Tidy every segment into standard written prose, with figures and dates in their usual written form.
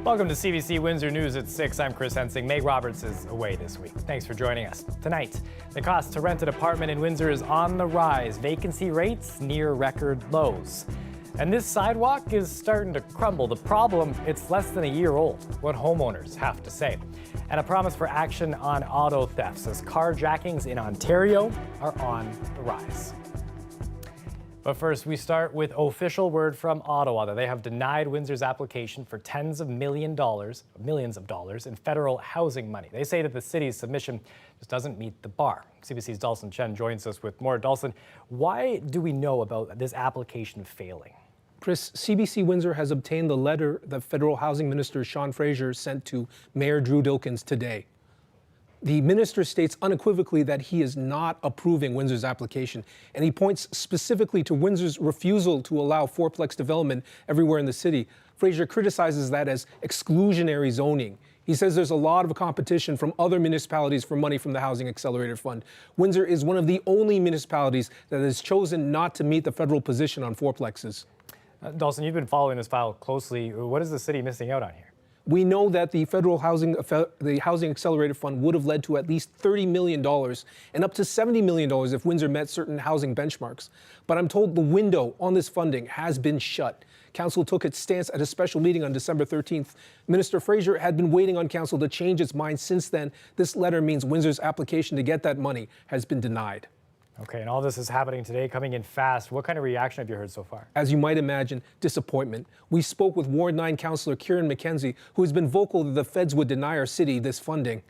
Welcome to CBC Windsor News at 6. I'm Chris Hensing. Meg Roberts is away this week. Thanks for joining us. Tonight, the cost to rent an apartment in Windsor is on the rise. Vacancy rates near record lows. And this sidewalk is starting to crumble. The problem, it's less than a year old. What homeowners have to say. And a promise for action on auto thefts as carjackings in Ontario are on the rise. But first, we start with official word from Ottawa that they have denied Windsor's application for tens of millions of dollars in federal housing money. They say that the city's submission just doesn't meet the bar. CBC's Dawson Chen joins us with more. Dawson, why do we know about this application failing? Chris, CBC Windsor has obtained the letter that Federal Housing Minister Sean Fraser sent to Mayor Drew Dilkens today. The minister states unequivocally that he is not approving Windsor's application, and he points specifically to Windsor's refusal to allow fourplex development everywhere in the city. Fraser criticizes that as exclusionary zoning. He says there's a lot of competition from other municipalities for money from the Housing Accelerator Fund. Windsor is one of the only municipalities that has chosen not to meet the federal position on fourplexes. Dawson, you've been following this file closely. What is the city missing out on here? We know that the federal Housing Accelerator Fund would have led to at least $30 million and up to $70 million if Windsor met certain housing benchmarks. But I'm told the window on this funding has been shut. Council took its stance at a special meeting on December 13th. Minister Fraser had been waiting on Council to change its mind since then. This letter means Windsor's application to get that money has been denied. Okay, and all this is happening today, coming in fast. What kind of reaction have you heard so far? As you might imagine, disappointment. We spoke with Ward 9 Councillor Kieran McKenzie, who has been vocal that the feds would deny our city this funding.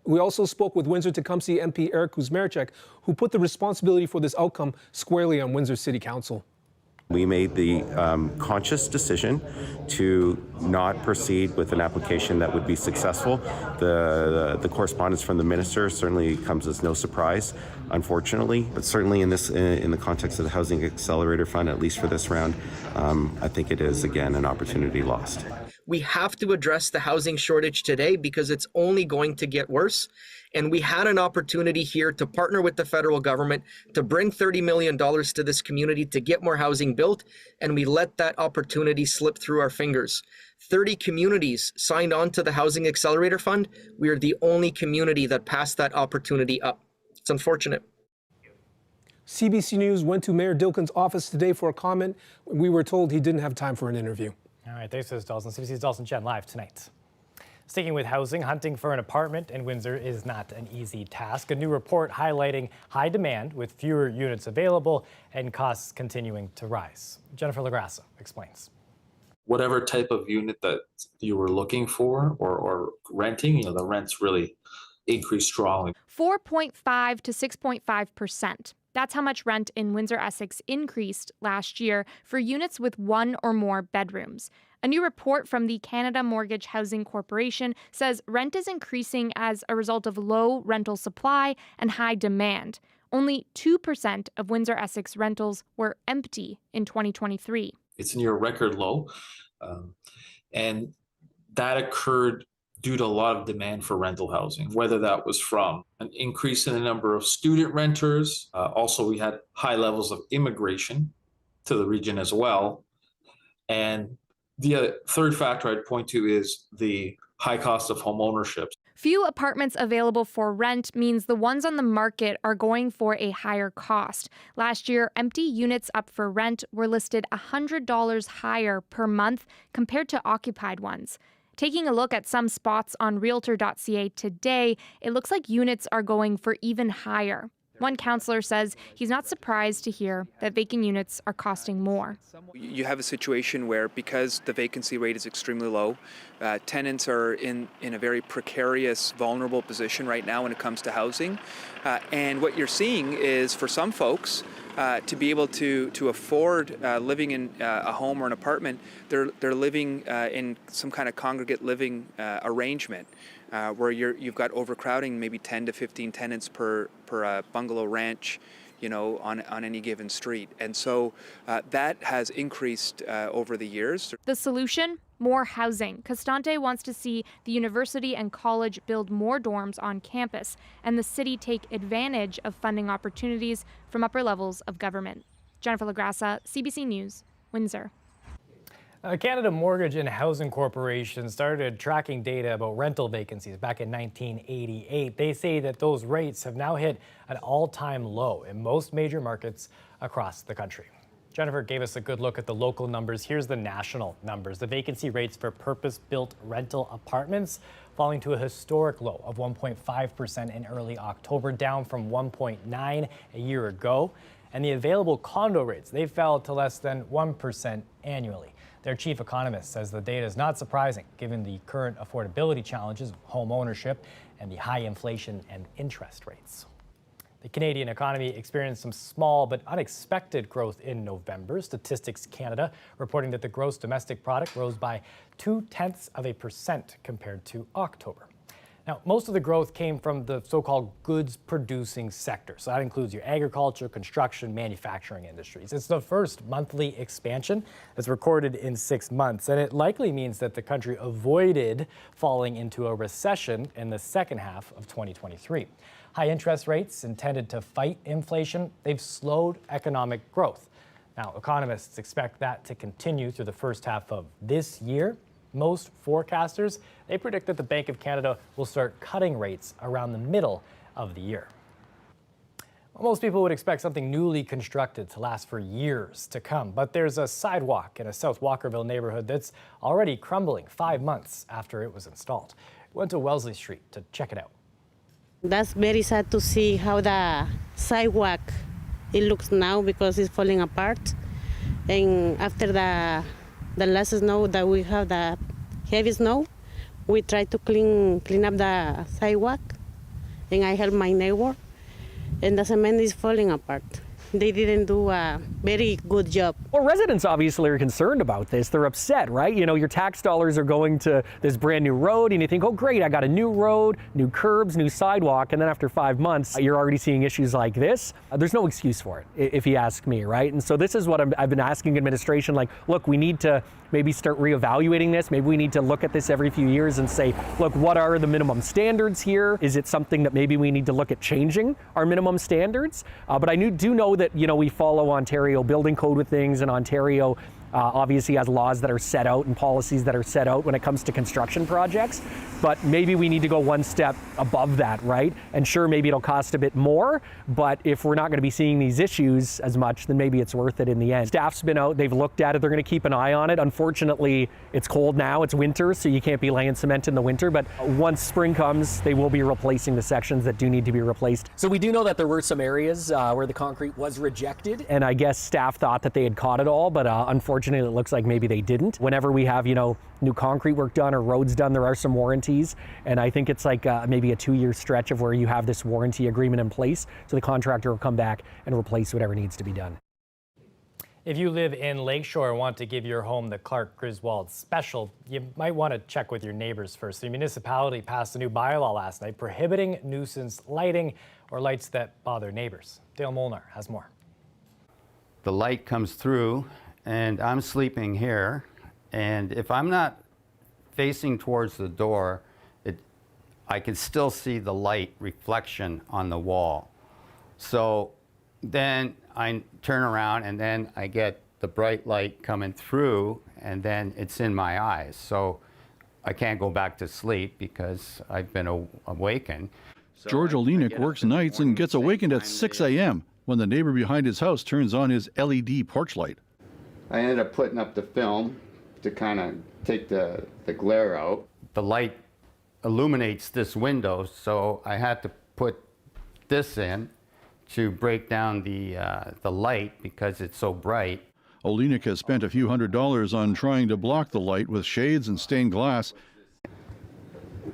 We also spoke with Windsor-Tecumseh MP Eric Kuzmarczyk, who put the responsibility for this outcome squarely on Windsor City Council. We made the conscious decision to not proceed with an application that would be successful. The correspondence from the minister certainly comes as no surprise, unfortunately. But certainly in the context of the Housing Accelerator Fund, at least for this round, I think it is again an opportunity lost. We have to address the housing shortage today because it's only going to get worse. And we had an opportunity here to partner with the federal government to bring $30 million to this community to get more housing built, and we let that opportunity slip through our fingers. 30 communities signed on to the Housing Accelerator Fund. We are the only community that passed that opportunity up. It's unfortunate. CBC News went to Mayor Dilkens' office today for a comment. We were told he didn't have time for an interview. All right, thanks for this, Dawson. CBC's Dawson Chen live tonight. Sticking with housing, hunting for an apartment in Windsor is not an easy task. A new report highlighting high demand with fewer units available and costs continuing to rise. Jennifer LaGrassa explains. Whatever type of unit that you were looking for or renting, the rents really increased strongly. 4.5 to 6.5%. That's how much rent in Windsor, Essex increased last year for units with one or more bedrooms. A new report from the Canada Mortgage Housing Corporation says rent is increasing as a result of low rental supply and high demand. Only 2% of Windsor, Essex rentals were empty in 2023. It's near record low, and that occurred due to a lot of demand for rental housing, whether that was from an increase in the number of student renters. Also, we had high levels of immigration to the region as well. And the third factor I'd point to is the high cost of home ownership. Few apartments available for rent means the ones on the market are going for a higher cost. Last year, empty units up for rent were listed $100 higher per month compared to occupied ones. Taking a look at some spots on realtor.ca today, it looks like units are going for even higher. One councillor says he's not surprised to hear that vacant units are costing more. You have a situation where, because the vacancy rate is extremely low, tenants are in a very precarious, vulnerable position right now when it comes to housing. And what you're seeing is, for some folks, to be able to afford living in a home or an apartment, they're living in some kind of congregate living arrangement where you've got overcrowding, maybe 10 to 15 tenants per bungalow ranch, on any given street. And so that has increased over the years. The solution? More housing. Costante wants to see the university and college build more dorms on campus and the city take advantage of funding opportunities from upper levels of government. Jennifer LaGrassa, CBC News, Windsor. Canada Mortgage and Housing Corporation started tracking data about rental vacancies back in 1988. They say that those rates have now hit an all-time low in most major markets across the country. Jennifer gave us a good look at the local numbers. Here's the national numbers. The vacancy rates for purpose-built rental apartments falling to a historic low of 1.5% in early October, down from 1.9% a year ago. And the available condo rates, they fell to less than 1% annually. Their chief economist says the data is not surprising given the current affordability challenges of home ownership and the high inflation and interest rates. The Canadian economy experienced some small but unexpected growth in November. Statistics Canada reporting that the gross domestic product rose by 0.2% compared to October. Now, most of the growth came from the so-called goods-producing sector. So that includes your agriculture, construction, manufacturing industries. It's the first monthly expansion that's recorded in 6 months, and it likely means that the country avoided falling into a recession in the second half of 2023. High interest rates intended to fight inflation, they've slowed economic growth. Now, economists expect that to continue through the first half of this year. Most forecasters, they predict that the Bank of Canada will start cutting rates around the middle of the year. Well, most people would expect something newly constructed to last for years to come, but there's a sidewalk in a South Walkerville neighborhood that's already crumbling 5 months after it was installed. We went to Wellesley Street to check it out. That's very sad to see how the sidewalk it looks now because it's falling apart. And after the last snow that we have, the heavy snow, we try to clean up the sidewalk, and I help my neighbor, and the cement is falling apart. They didn't do a very good job. Well, residents obviously are concerned about this. They're upset, right? You know, your tax dollars are going to this brand new road and you think, oh great, I got a new road, new curbs, new sidewalk. And then after 5 months, you're already seeing issues like this. There's no excuse for it, if you ask me, right? And so this is what I've been asking administration, like, look, we need to maybe start reevaluating this. Maybe we need to look at this every few years and say, look, what are the minimum standards here? Is it something that maybe we need to look at changing our minimum standards? But I do know that, you know, we follow Ontario building code with things, and Ontario obviously has laws that are set out and policies that are set out when it comes to construction projects. But maybe we need to go one step above that, right? And sure, maybe it'll cost a bit more, but if we're not going to be seeing these issues as much, then maybe it's worth it in the end. Staff's been out, they've looked at it, they're going to keep an eye on it. Unfortunately, it's cold now, it's winter, so you can't be laying cement in the winter, but once spring comes, they will be replacing the sections that do need to be replaced. So we do know that there were some areas where the concrete was rejected, and I guess staff thought that they had caught it all, but unfortunately it looks like maybe they didn't. Whenever we have, you know, new concrete work done or roads done, there are some warranties, and I think it's like maybe a 2-year stretch of where you have this warranty agreement in place, so the contractor will come back and replace whatever needs to be done. If you live in Lakeshore and want to give your home the Clark Griswold special, you might want to check with your neighbors first. The municipality passed a new bylaw last night prohibiting nuisance lighting or lights that bother neighbors. Dale Molnar has more. The light comes through and I'm sleeping here, and if I'm not facing towards the door, I can still see the light reflection on the wall. So then I turn around and then I get the bright light coming through, and then it's in my eyes. So I can't go back to sleep because I've been awakened. So George Olenek works nights and gets awakened at 6 a.m. when the neighbor behind his house turns on his LED porch light. I ended up putting up the film to kind of take the glare out. The light illuminates this window, so I had to put this in to break down the light because it's so bright. Olenek has spent a few $100s on trying to block the light with shades and stained glass.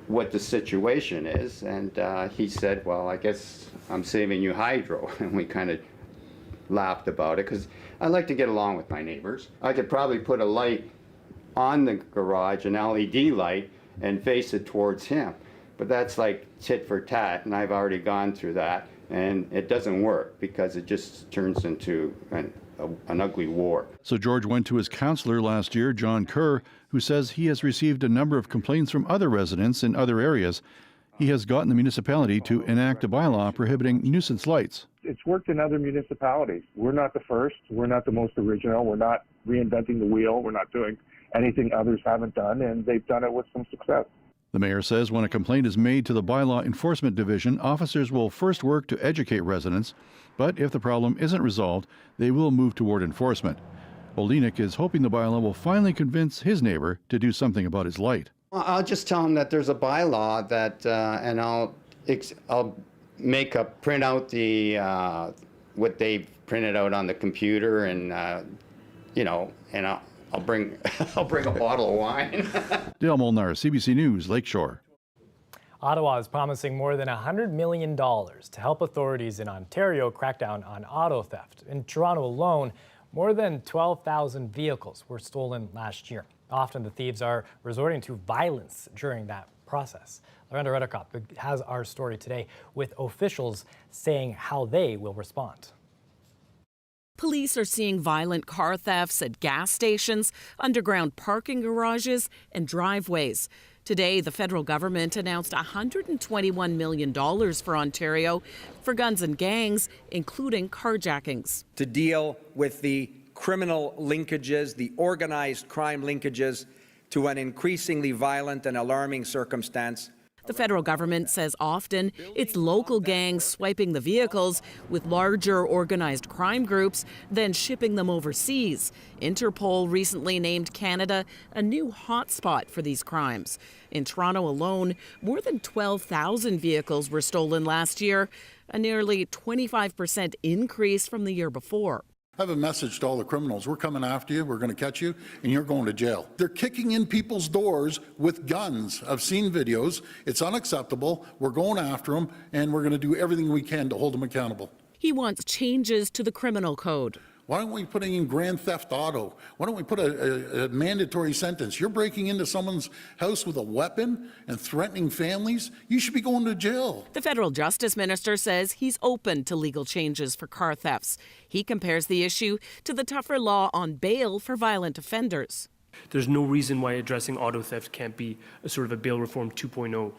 What the situation is, and he said, well, I guess I'm saving you hydro, and we kind of laughed about it because I like to get along with my neighbors. I could probably put a light on the garage, an LED light, and face it towards him, but that's like tit for tat, and I've already gone through that, and it doesn't work because it just turns into an ugly war. So George went to his counselor last year, John Kerr, who says he has received a number of complaints from other residents in other areas. He has gotten the municipality to enact a bylaw prohibiting nuisance lights. It's worked in other municipalities. We're not the first. We're not the most original. We're not reinventing the wheel. We're not doing anything others haven't done, and they've done it with some success. The mayor says when a complaint is made to the Bylaw Enforcement Division, officers will first work to educate residents, but if the problem isn't resolved, they will move toward enforcement. Olenek is hoping the bylaw will finally convince his neighbor to do something about his light. I'll just tell him that there's a bylaw that, and I'll make a print out the what they've printed out on the computer, and and I'll bring I'll bring a bottle of wine. Dale Molnar, CBC News, Lakeshore. Ottawa is promising more than $100 million to help authorities in Ontario crack down on auto theft. In Toronto alone, more than 12,000 vehicles were stolen last year. Often the thieves are resorting to violence during that process. Lorenda Redekop has our story today with officials saying how they will respond. Police are seeing violent car thefts at gas stations, underground parking garages, and driveways. Today, the federal government announced $121 million for Ontario for guns and gangs, including carjackings. To deal with the criminal linkages, the organized crime linkages to an increasingly violent and alarming circumstance. The federal government says often it's local gangs swiping the vehicles with larger organized crime groups, then shipping them overseas. Interpol recently named Canada a new hotspot for these crimes. In Toronto alone, more than 12,000 vehicles were stolen last year, a nearly 25% increase from the year before. I have a message to all the criminals. We're coming after you, we're going to catch you, and you're going to jail. They're kicking in people's doors with guns. I've seen videos. It's unacceptable. We're going after them, and we're going to do everything we can to hold them accountable. He wants changes to the criminal code. Why aren't we putting in grand theft auto? Why don't we put a mandatory sentence? You're breaking into someone's house with a weapon and threatening families. You should be going to jail. The federal justice minister says he's open to legal changes for car thefts. He compares the issue to the tougher law on bail for violent offenders. There's no reason why addressing auto theft can't be a sort of a bail reform 2.0.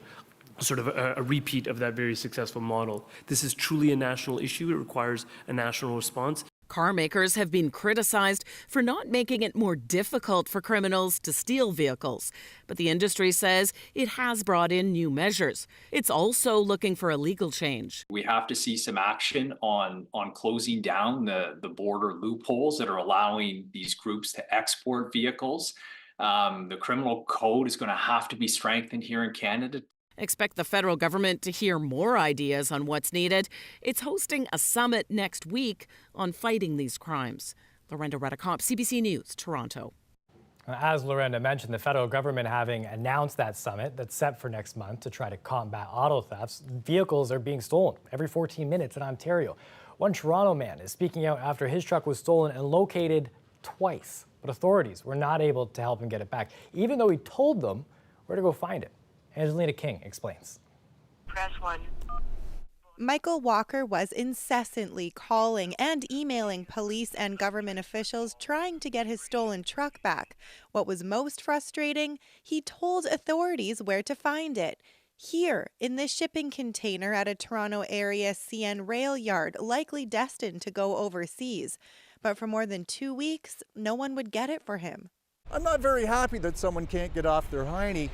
Sort of a repeat of that very successful model. This is truly a national issue. It requires a national response. Car makers have been criticized for not making it more difficult for criminals to steal vehicles. But the industry says it has brought in new measures. It's also looking for a legal change. We have to see some action on closing down the border loopholes that are allowing these groups to export vehicles. The criminal code is going to have to be strengthened here in Canada. Expect the federal government to hear more ideas on what's needed. It's hosting a summit next week on fighting these crimes. Lorenda Redekop, CBC News, Toronto. As Lorenda mentioned, the federal government having announced that summit that's set for next month to try to combat auto thefts, vehicles are being stolen every 14 minutes in Ontario. One Toronto man is speaking out after his truck was stolen and located twice, but authorities were not able to help him get it back, even though he told them where to go find it. Angelina King explains. Press 1. Michael Walker was incessantly calling and emailing police and government officials trying to get his stolen truck back. What was most frustrating, he told authorities where to find it. Here, in this shipping container at a Toronto area CN rail yard, likely destined to go overseas. But for more than 2 weeks, no one would get it for him. I'm not very happy that someone can't get off their hiney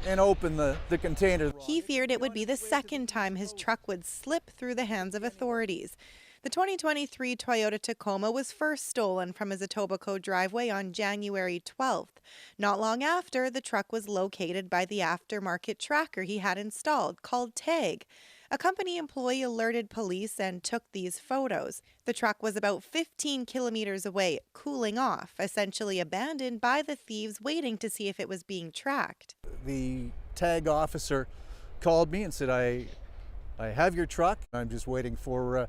and open the container. He feared it would be the second time his truck would slip through the hands of authorities. The 2023 Toyota Tacoma was first stolen from his Etobicoke driveway on January 12th. Not long after, the truck was located by the aftermarket tracker he had installed, called Tag. A company employee alerted police and took these photos. The truck was about 15 kilometers away, cooling off, essentially abandoned by the thieves waiting to see if it was being tracked. The tag officer called me and said, I have your truck. I'm just waiting for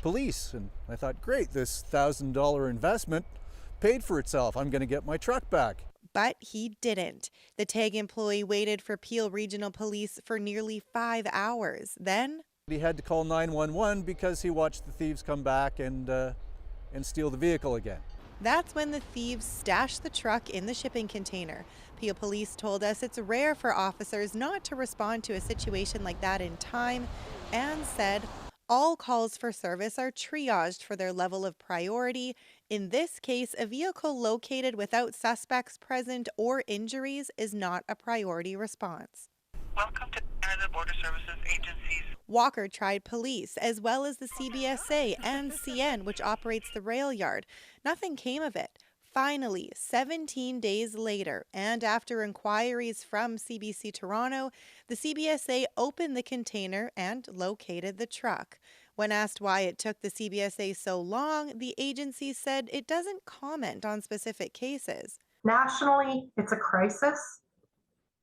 police. And I thought, great, this $1,000 investment paid for itself. I'm going to get my truck back. But he didn't. The tag employee waited for Peel Regional Police for nearly 5 hours. Then he had to call 911 because he watched the thieves come back and steal the vehicle again. That's when the thieves stashed the truck in the shipping container. Peel Police told us it's rare for officers not to respond to a situation like that in time, and said all calls for service are triaged for their level of priority. In this case, a vehicle located without suspects present or injuries is not a priority response. Welcome to Canada Border Services Agencies. Walker tried police, as well as the CBSA and CN, which operates the rail yard. Nothing came of it. Finally, 17 days later, and after inquiries from CBC Toronto, the CBSA opened the container and located the truck. When asked why it took the CBSA so long, the agency said it doesn't comment on specific cases. Nationally, it's a crisis.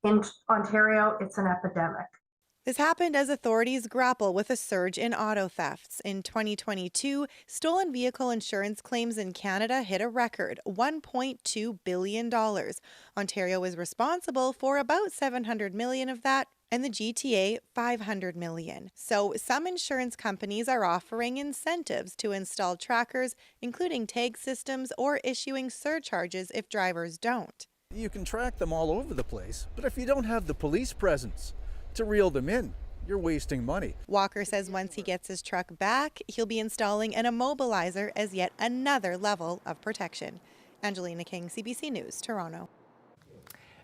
In Ontario, it's an epidemic. This happened as authorities grapple with a surge in auto thefts. In 2022, stolen vehicle insurance claims in Canada hit a record $1.2 billion. Ontario is responsible for about $700 million of that, and the GTA $500 million. So some insurance companies are offering incentives to install trackers, including tag systems or issuing surcharges if drivers don't. You can track them all over the place, but if you don't have the police presence to reel them in, you're wasting money. Walker says once he gets his truck back, he'll be installing an immobilizer as yet another level of protection. Angelina King, CBC News, Toronto.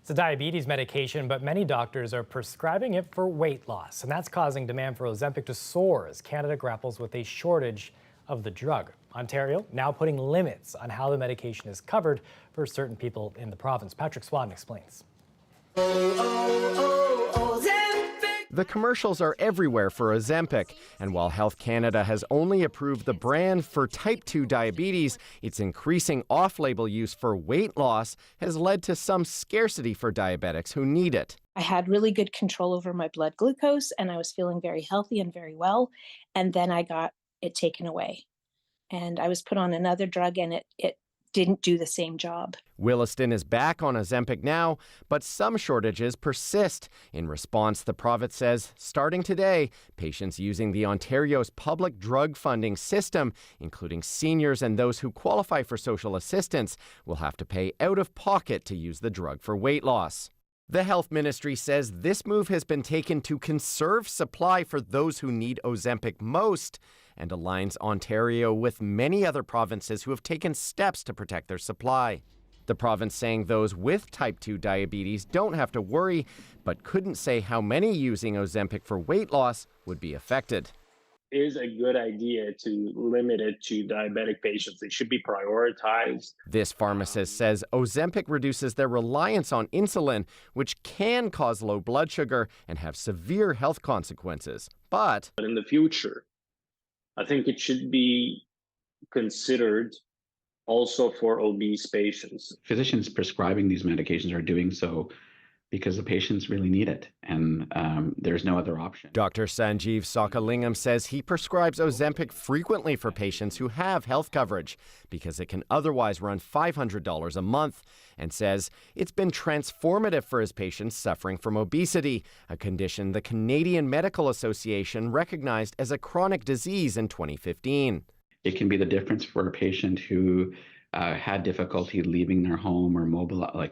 It's a diabetes medication, but many doctors are prescribing it for weight loss, and that's causing demand for Ozempic to soar as Canada grapples with a shortage of the drug. Ontario now putting limits on how the medication is covered for certain people in the province. Patrick Swan explains. The commercials are everywhere for Ozempic, and while Health Canada has only approved the brand for type 2 diabetes, its increasing off-label use for weight loss has led to some scarcity for diabetics who need it. I had really good control over my blood glucose, and I was feeling very healthy and very well, and then I got it taken away. And I was put on another drug, and it didn't do the same job. Williston is back on Ozempic now, but some shortages persist. In response, the province says, starting today, patients using the Ontario's public drug funding system, including seniors and those who qualify for social assistance, will have to pay out of pocket to use the drug for weight loss. The health ministry says this move has been taken to conserve supply for those who need Ozempic most, and aligns Ontario with many other provinces who have taken steps to protect their supply. The province saying those with type 2 diabetes don't have to worry, but couldn't say how many using Ozempic for weight loss would be affected. It is a good idea to limit it to diabetic patients. They should be prioritized. This pharmacist says Ozempic reduces their reliance on insulin, which can cause low blood sugar and have severe health consequences. But in the future, I think it should be considered also for obese patients. Physicians prescribing these medications are doing so because the patients really need it, and there's no other option. Dr. Sanjeev Sokalingam says he prescribes Ozempic frequently for patients who have health coverage because it can otherwise run $500 a month, and says it's been transformative for his patients suffering from obesity, a condition the Canadian Medical Association recognized as a chronic disease in 2015. It can be the difference for a patient who had difficulty leaving their home or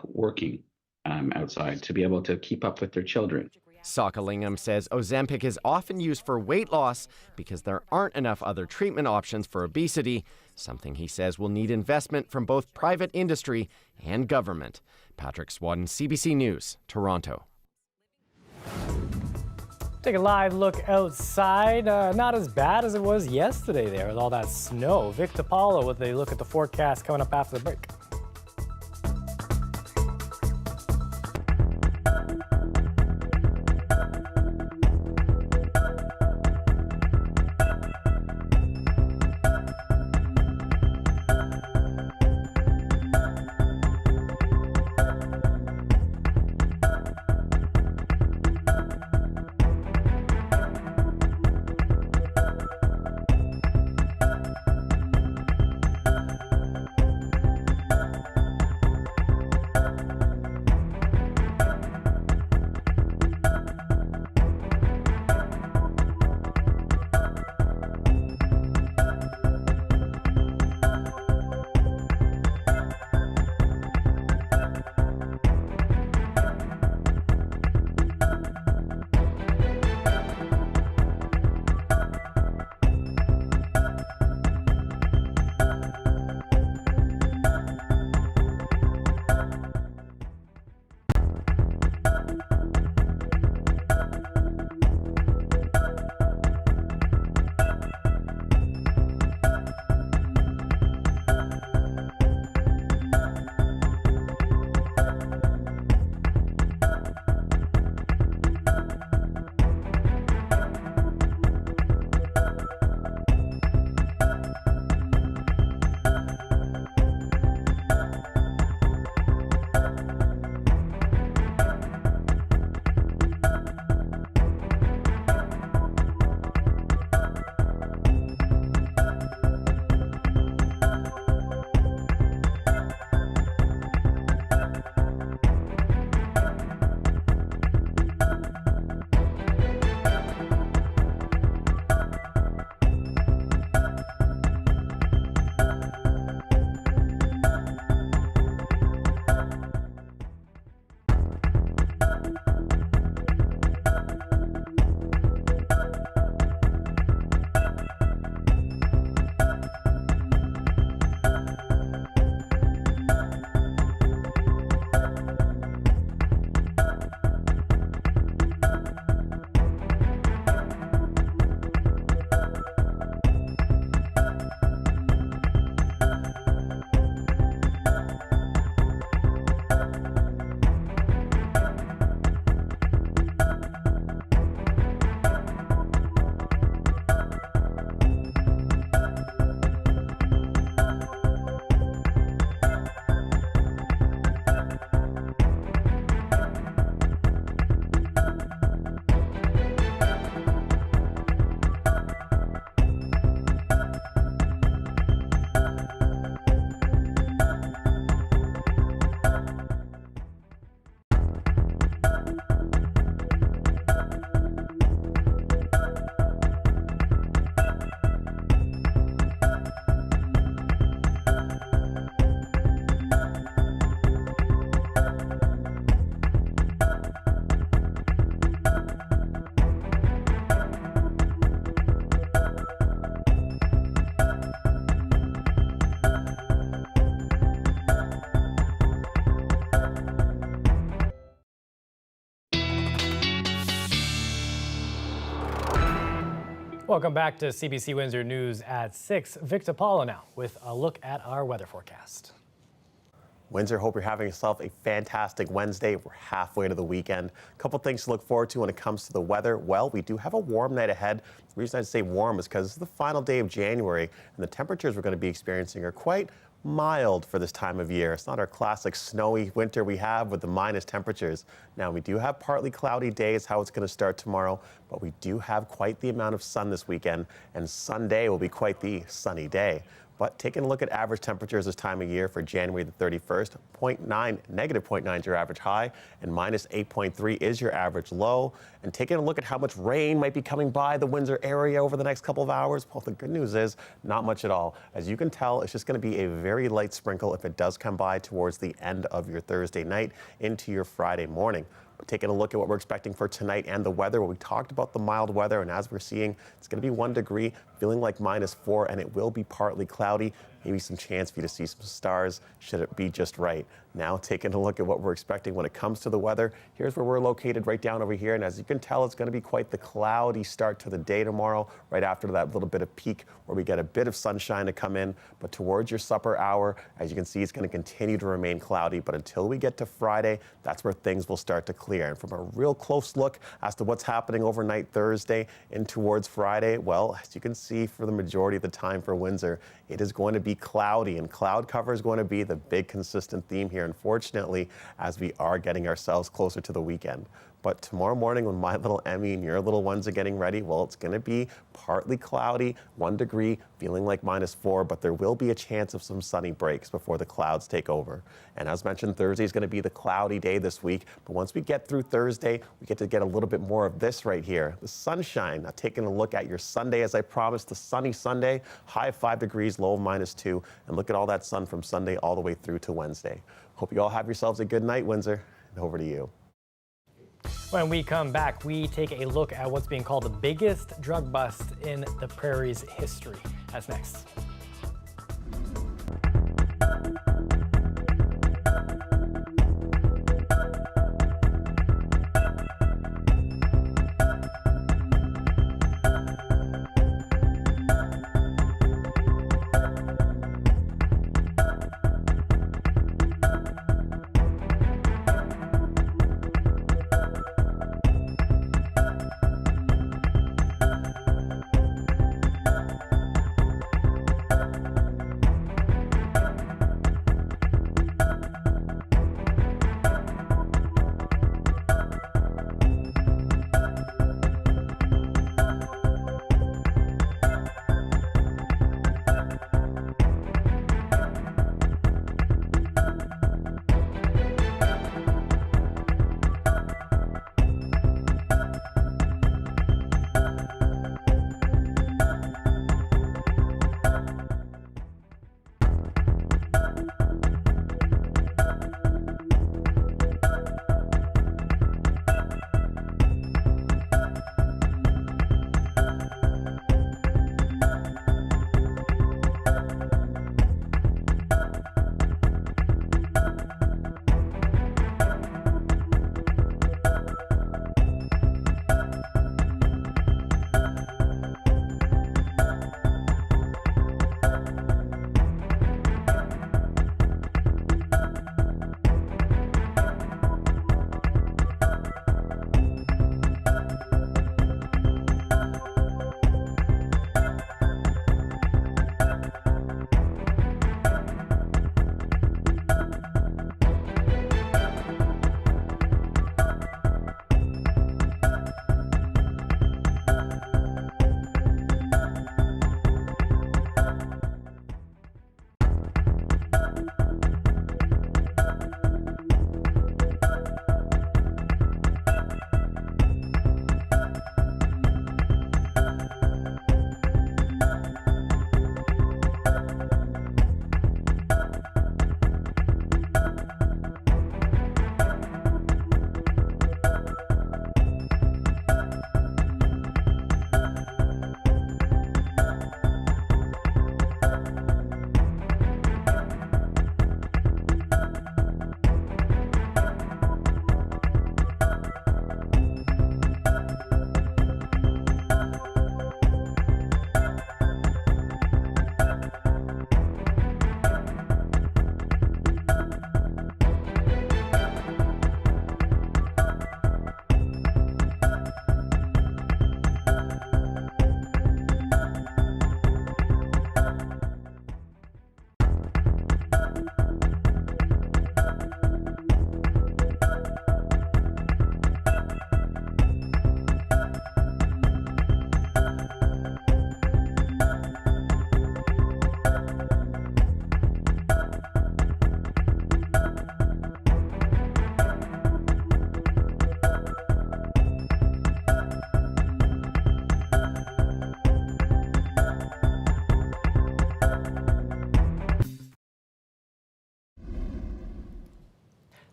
working outside to be able to keep up with their children. Sokalingam says Ozempic is often used for weight loss because there aren't enough other treatment options for obesity, something he says will need investment from both private industry and government. Patrick Swan, CBC News, Toronto. Take a live look outside. Not as bad as it was yesterday there with all that snow. Vic DiPaolo with a look at the forecast coming up after the break. Welcome back to CBC Windsor News at 6. Victor Paulo now with a look at our weather forecast. Windsor, hope you're having yourself a fantastic Wednesday. We're halfway to the weekend. A couple things to look forward to when it comes to the weather. Well, we do have a warm night ahead. The reason I say warm is because it's the final day of January, and the temperatures we're going to be experiencing are quite mild for this time of year. It's not our classic snowy winter we have with the minus temperatures. Now, we do have partly cloudy days, how it's going to start tomorrow, but we do have quite the amount of sun this weekend, and Sunday will be quite the sunny day. But taking a look at average temperatures this time of year for January the 31st, negative 0.9 is your average high, and minus 8.3 is your average low. And taking a look at how much rain might be coming by the Windsor area over the next couple of hours, well, the good news is not much at all. As you can tell, it's just going to be a very light sprinkle if it does come by towards the end of your Thursday night into your Friday morning. But taking a look at what we're expecting for tonight and the weather, well, we talked about the mild weather, and as we're seeing, it's going to be 1 degree, feeling like -4, and it will be partly cloudy. Maybe some chance for you to see some stars, should it be just right. Now, taking a look at what we're expecting when it comes to the weather, here's where we're located right down over here. And as you can tell, it's going to be quite the cloudy start to the day tomorrow, right after that little bit of peak where we get a bit of sunshine to come in. But towards your supper hour, as you can see, it's going to continue to remain cloudy. But until we get to Friday, that's where things will start to clear. And from a real close look as to what's happening overnight Thursday and towards Friday, well, as you can see, for the majority of the time for Windsor, it is going to be cloudy, and cloud cover is going to be the big consistent theme here, unfortunately, as we are getting ourselves closer to the weekend. But tomorrow morning, when my little Emmy and your little ones are getting ready, well, it's going to be partly cloudy, 1 degree, feeling like -4, but there will be a chance of some sunny breaks before the clouds take over. And as mentioned, Thursday is going to be the cloudy day this week. But once we get through Thursday, we get to get a little bit more of this right here, the sunshine. Now, taking a look at your Sunday, as I promised, the sunny Sunday, high of 5 degrees, low of -2. And look at all that sun from Sunday all the way through to Wednesday. Hope you all have yourselves a good night, Windsor, and over to you. When we come back, we take a look at what's being called the biggest drug bust in the Prairie's history. That's next.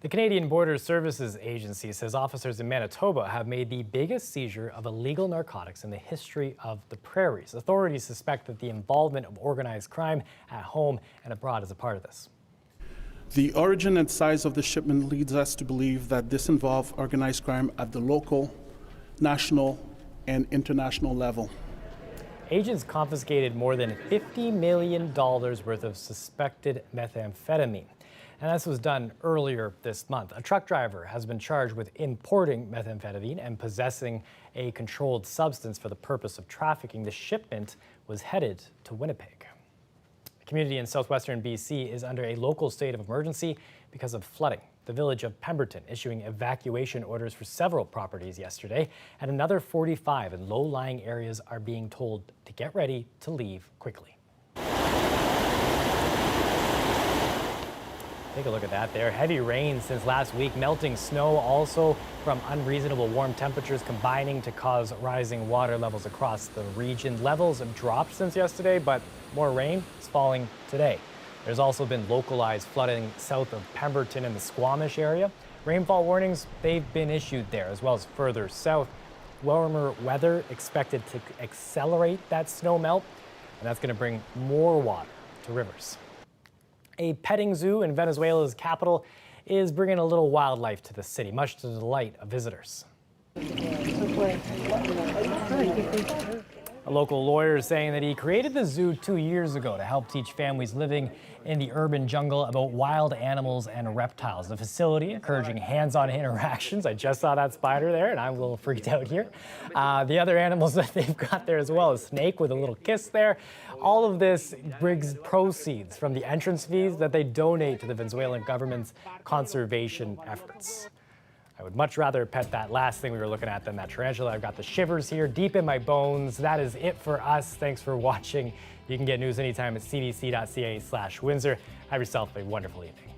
The Canadian Border Services Agency says officers in Manitoba have made the biggest seizure of illegal narcotics in the history of the prairies. Authorities suspect that the involvement of organized crime at home and abroad is a part of this. The origin and size of the shipment leads us to believe that this involved organized crime at the local, national, and international level. Agents confiscated more than $50 million worth of suspected methamphetamine. And this was done earlier this month. A truck driver has been charged with importing methamphetamine and possessing a controlled substance for the purpose of trafficking. The shipment was headed to Winnipeg. A community in southwestern BC is under a local state of emergency because of flooding. The village of Pemberton issuing evacuation orders for several properties yesterday, and another 45 in low-lying areas are being told to get ready to leave quickly. Take a look at that there. Heavy rain since last week, melting snow also from unreasonable warm temperatures combining to cause rising water levels across the region. Levels have dropped since yesterday, but more rain is falling today. There's also been localized flooding south of Pemberton in the Squamish area. Rainfall warnings, they've been issued there, as well as further south. Warmer weather expected to accelerate that snow melt, and that's going to bring more water to rivers. A petting zoo in Venezuela's capital is bringing a little wildlife to the city, much to the delight of visitors. A local lawyer is saying that he created the zoo 2 years ago to help teach families living in the urban jungle about wild animals and reptiles. The facility encouraging hands-on interactions. I just saw that spider there, and I'm a little freaked out here. The other animals that they've got there as well, a snake with a little kiss there. All of this brings proceeds from the entrance fees that they donate to the Venezuelan government's conservation efforts. I would much rather pet that last thing we were looking at than that tarantula. I've got the shivers here deep in my bones. That is it for us. Thanks for watching. You can get news anytime at cbc.ca/Windsor. Have yourself a wonderful evening.